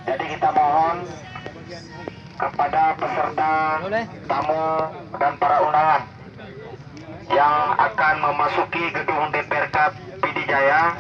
Jadi kita mohon kepada peserta, tamu, dan para undangan yang akan memasuki gedung DPRK Pidijaya,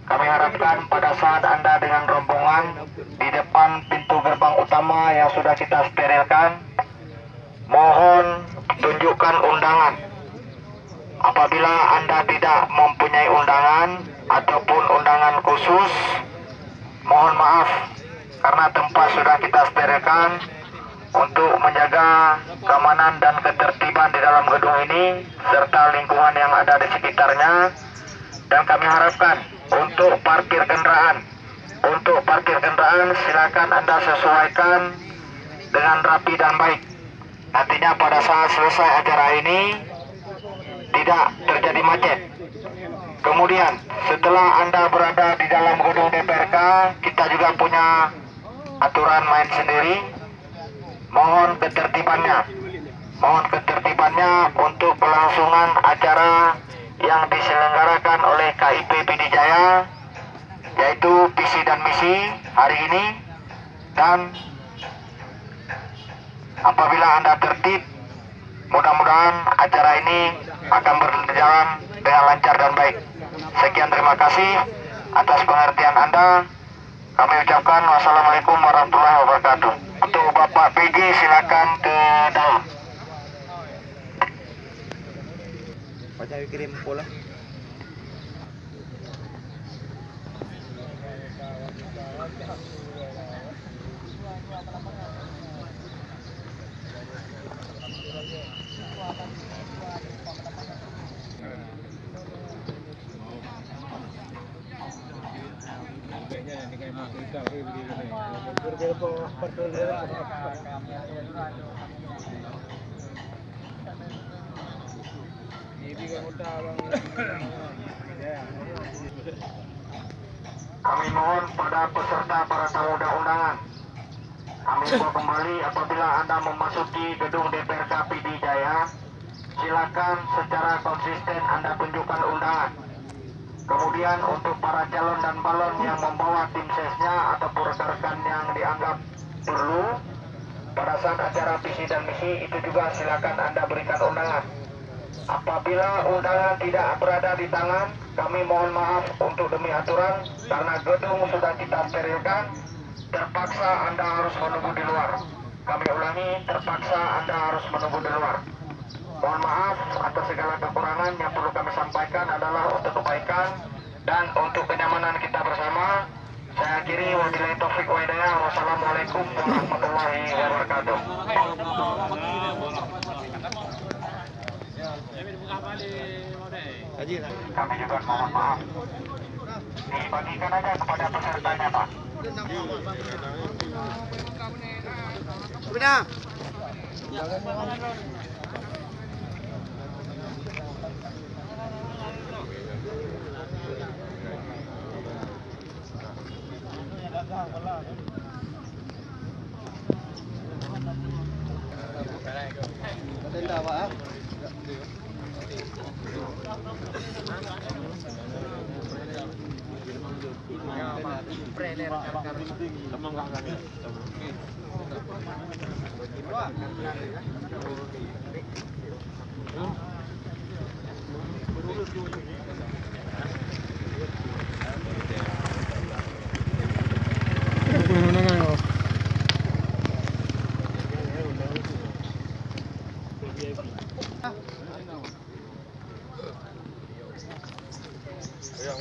kami harapkan pada saat Anda dengan rombongan di depan pintu gerbang utama yang sudah kita sterilkan, mohon tunjukkan undangan. Apabila Anda tidak mempunyai undangan ataupun undangan khusus, mohon maaf karena tempat sudah kita sterilkan untuk menjaga keamanan dan ketertiban di dalam gedung ini serta lingkungan yang ada di sekitarnya. Dan kami harapkan untuk parkir kendaraan, silakan Anda sesuaikan dengan rapi dan baik. Nantinya pada saat selesai acara ini tidak terjadi macet. Kemudian setelah Anda berada di dalam gedung DPRK, kita juga punya aturan main sendiri. Mohon ketertibannya untuk kelangsungan acara yang diselenggarakan oleh KIP Pidijaya, yaitu visi dan misi hari ini. Dan apabila Anda tertib, mudah-mudahan acara ini akan berjalan dengan lancar dan baik. Sekian, terima kasih atas pengertian Anda. Kami ucapkan wassalamualaikum warahmatullahi wabarakatuh. Untuk Bapak PG silakan ke dalam. Pak Cawi kirim bola. Kami mohon pada peserta, para tamu dan undangan, kami himbau kembali apabila Anda memasuki gedung DPRK Pidijaya, silakan secara konsisten Anda tunjukkan undangan. Kemudian untuk para calon dan balon yang membawa tim sesnya ataupun rekan-rekan yang dianggap perlu pada saat acara visi dan misi, itu juga silakan Anda berikan undangan. Apabila undangan tidak berada di tangan, kami mohon maaf untuk demi aturan, karena gedung sudah kita sterilkan, terpaksa Anda harus menunggu di luar. Kami ulangi, terpaksa Anda harus menunggu di luar. Mohon maaf atas segala kekurangan. Yang perlu kami sampaikan adalah untuk kebaikan dan untuk kenyamanan kita bersama. Saya akhiri, wabillahi taufik wa hidayah. Wassalamualaikum warahmatullahi wabarakatuh. Kami juga mohon maaf. Dibagikan aja kepada pesertanya, Pak. Benar.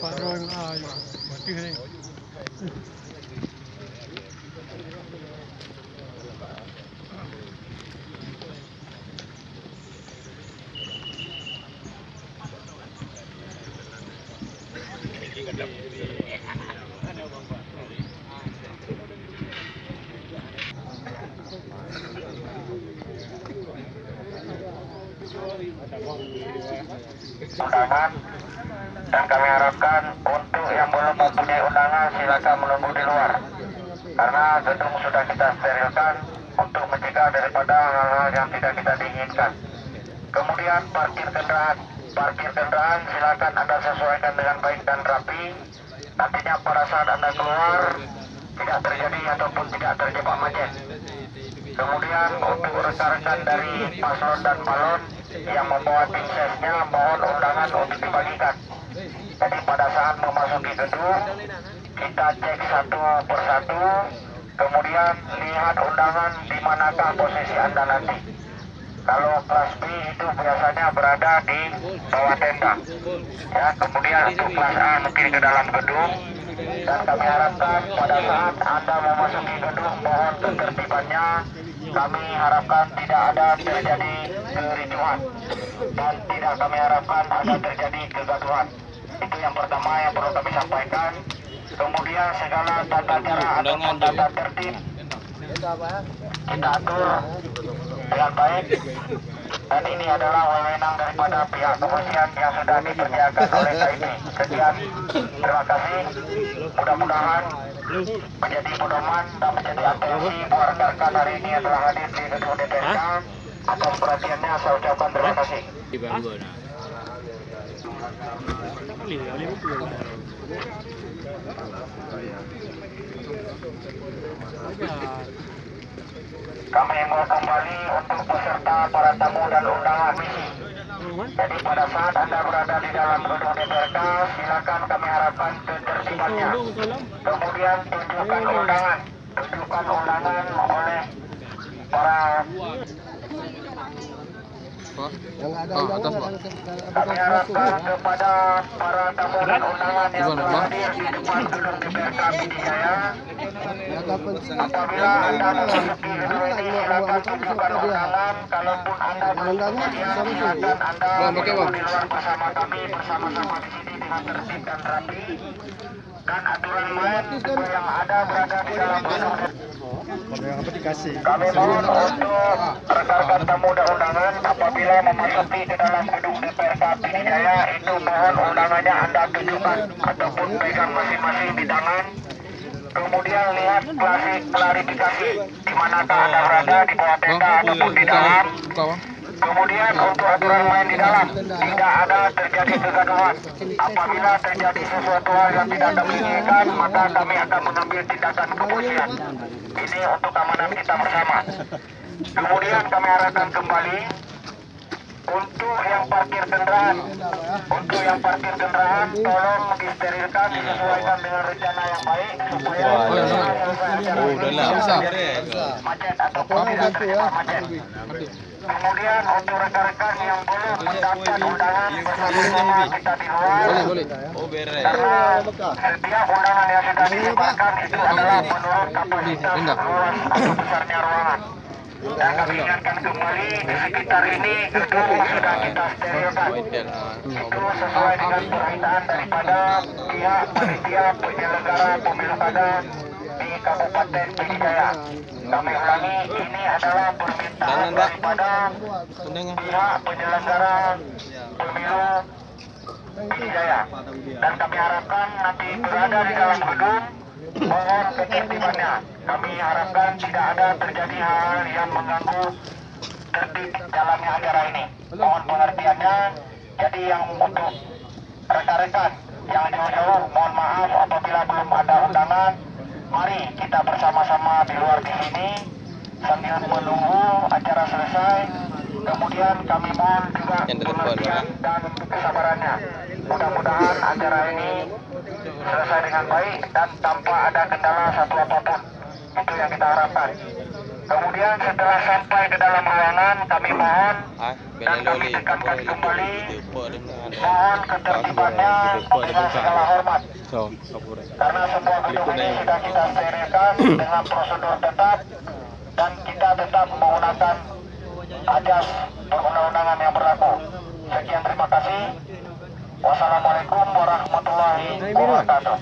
Parang ayo, mati nih. Undangan, dan kami harapkan untuk yang belum mempunyai undangan silakan menunggu di luar, karena gedung sudah kita sterilkan untuk mencegah daripada hal-hal yang tidak kita diinginkan. Kemudian parkir kendaraan silakan Anda sesuaikan dengan baik dan rapi. api. Nantinya pada saat Anda keluar tidak terjadi ataupun tidak terjebak macet. Kemudian untuk rekan-rekan dari paslon dan balon yang membawa tim sesnya, mohon undangan untuk dibagikan. Jadi pada saat memasuki gedung, kita cek satu persatu, kemudian lihat undangan di manakah posisi Anda nanti. Kalau kelas B itu biasanya berada di bawah tenda. Ya, kemudian untuk kelas A mungkin ke dalam gedung. Dan kami harapkan pada saat Anda memasuki gedung, mohon ketertibannya. Kami harapkan tidak ada terjadi kericuhan dan tidak kami harapkan ada terjadi kegaduhan. Itu yang pertama yang perlu kami sampaikan. Kemudian segala tata cara ataupun tata tertib kita atur dengan baik. Dan ini adalah wewenang daripada pihak kepolisian yang sudah dipercayakan oleh KIP. Sekian, terima kasih. Mudah-mudahan menjadi pedoman dan menjadi atensi buat rekan-rekan hari ini yang telah hadir di gedung DPRK. Atas perhatiannya saya ucapkan terima kasih. Kami mau kembali untuk peserta, para tamu dan undangan misi. Jadi pada saat Anda berada di dalam gedung DPRK, silakan kami harapkan ketertibannya. Kemudian tunjukkan undangan oleh para kami harapkan kepada para tamu dan undangan yang telah hadir di depan gedung DPRK Pidijaya. Apabila Anda memasuki gedung ini, silakan tunjukkan undangan. Kalaupun Anda belum kemudian, silakan Anda bertemu di luar bersama kami, bersama-sama di sini dengan tertib dan rapi. Dan aturan main yang ada berada di dalam gedung. Kami mohon untuk rekan-rekan tamu dan undangan apabila memasuki ke dalam gedung DPRK Pidijaya, itu mohon undangannya Anda tunjukkan ataupun pegang masing-masing di tangan. Kemudian lihat klarifikasi di manakah Anda berada, di bawah tenda ataupun di dalam. Kemudian untuk aturan main di dalam, tidak ada terjadi kegaduhan. Apabila terjadi sesuatu hal yang tidak kami inginkan, maka kami akan mengambil tindakan kepolisian. Ini untuk keamanan kita bersama. Kemudian kami arahkan kembali untuk yang parkir kendaraan. Untuk yang parkir kendaraan, tolong disterilkan, disesuaikan dengan rencana yang baik supaya macet ataupun tidak terjebak macet. Kemudian untuk rekan-rekan yang belum mendaftar undangan, bersama-sama kita di luar. Karena setiap undangan yang sudah disebarkan itu adalah menurut kapasitas luas atau besarnya ruangan. Dan kami ingatkan kembali, di sekitar ini gedung sudah kita sterilkan. Itu sesuai dengan permintaan daripada pihak panitia penyelenggara pemilu kada di Kabupaten Pidijaya. Kami ulangi, ini adalah permintaan daripada pihak penyelenggara pemilu Pidijaya. Dan kami harapkan nanti berada di dalam gedung, mohon ketertibannya. Kami harapkan tidak ada terjadi hal yang mengganggu tertib jalannya acara ini. Mohon pengertiannya. Jadi yang untuk rekan-rekan yang jauh-jauh, mohon maaf apabila belum ada undangan. Mari kita bersama-sama di luar di sini sambil menunggu acara selesai. Kemudian kami mohon juga pengertian dan kesabarannya. Mudah-mudahan acara ini selesai dengan baik dan tanpa ada kendala satu apapun. Itu yang kita harapkan. Kemudian setelah sampai ke dalam ruangan, kami mohon dan kami tekankan kembali, mohon ketertibannya dengan segala hormat. Karena semua gedung ini sudah kita sterilkan dengan prosedur tetap dan kita tetap menggunakan ajas perundang-undangan yang berlaku. Sekian, terima kasih. Wassalamualaikum warahmatullahi wabarakatuh.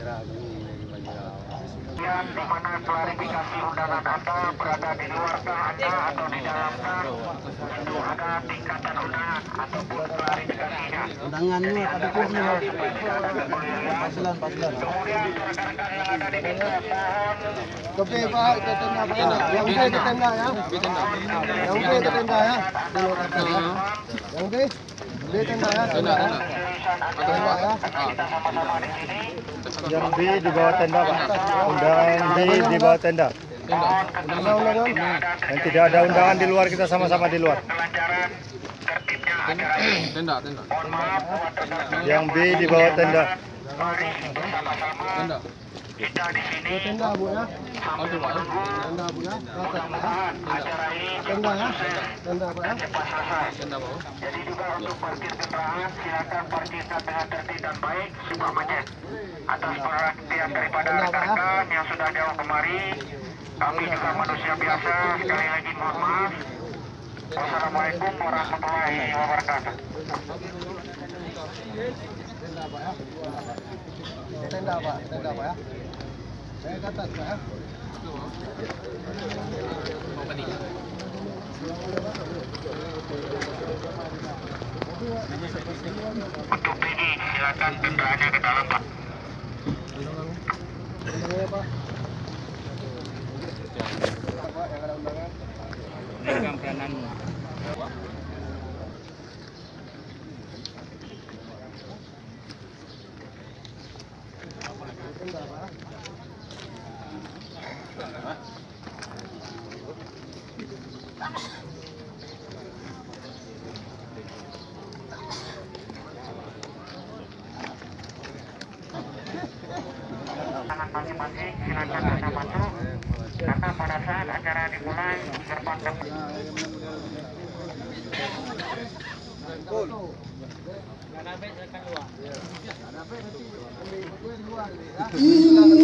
Ragu Yang di mana klarifikasi undangan Anda berada di luarkah Anda atau di dalamkah, itu ada tingkatan undangan ataupun klarifikasinya. Undangannya ada kurnya. Kemudian rekan-rekan yang ada di dekat mohon Kopi Pak, ke tenda Pak. Yang udah ke tenda ya. Yang udah ke tenda ya. Dulu kata ya. Yang udah di tenda ya. Tenda ya. kita sama-sama di sini. Yang B di bawah tenda, Pak. Undangan B di bawah tenda. Yang tidak ada undangan di luar, kita sama-sama di luar. Kelancaran tertibnya acara ini. Mohon maaf buat rekan-rekan Yang B di bawah tenda. mari bersama-sama kita di sini Tenda Bu ya. sambil menunggu Tenda Bu ya. mudah-mudahan acara ini Tenda cepat ya. selesai Tenda Pak ya. dan cepat selesai. Jadi juga untuk parkir kendaraan silakan parkirkan dengan tertib dan baik semuanya. Atas perhatian daripada rekan-rekan yang sudah jauh kemari, kami juga manusia biasa. Sekali lagi mohon maaf. Wassalamualaikum warahmatullahi wabarakatuh. Tenda Pak. Tenda Pak ya. Saya ke atas Pak ya. Untuk ini silakan kendaraannya ke dalam, Pak. Undangannya Pak. Pak yang ada undangan. Tenda Pak. Tangan masing-masing silakan bisa masuk karena pada saat acara dimulai gerbang Iya.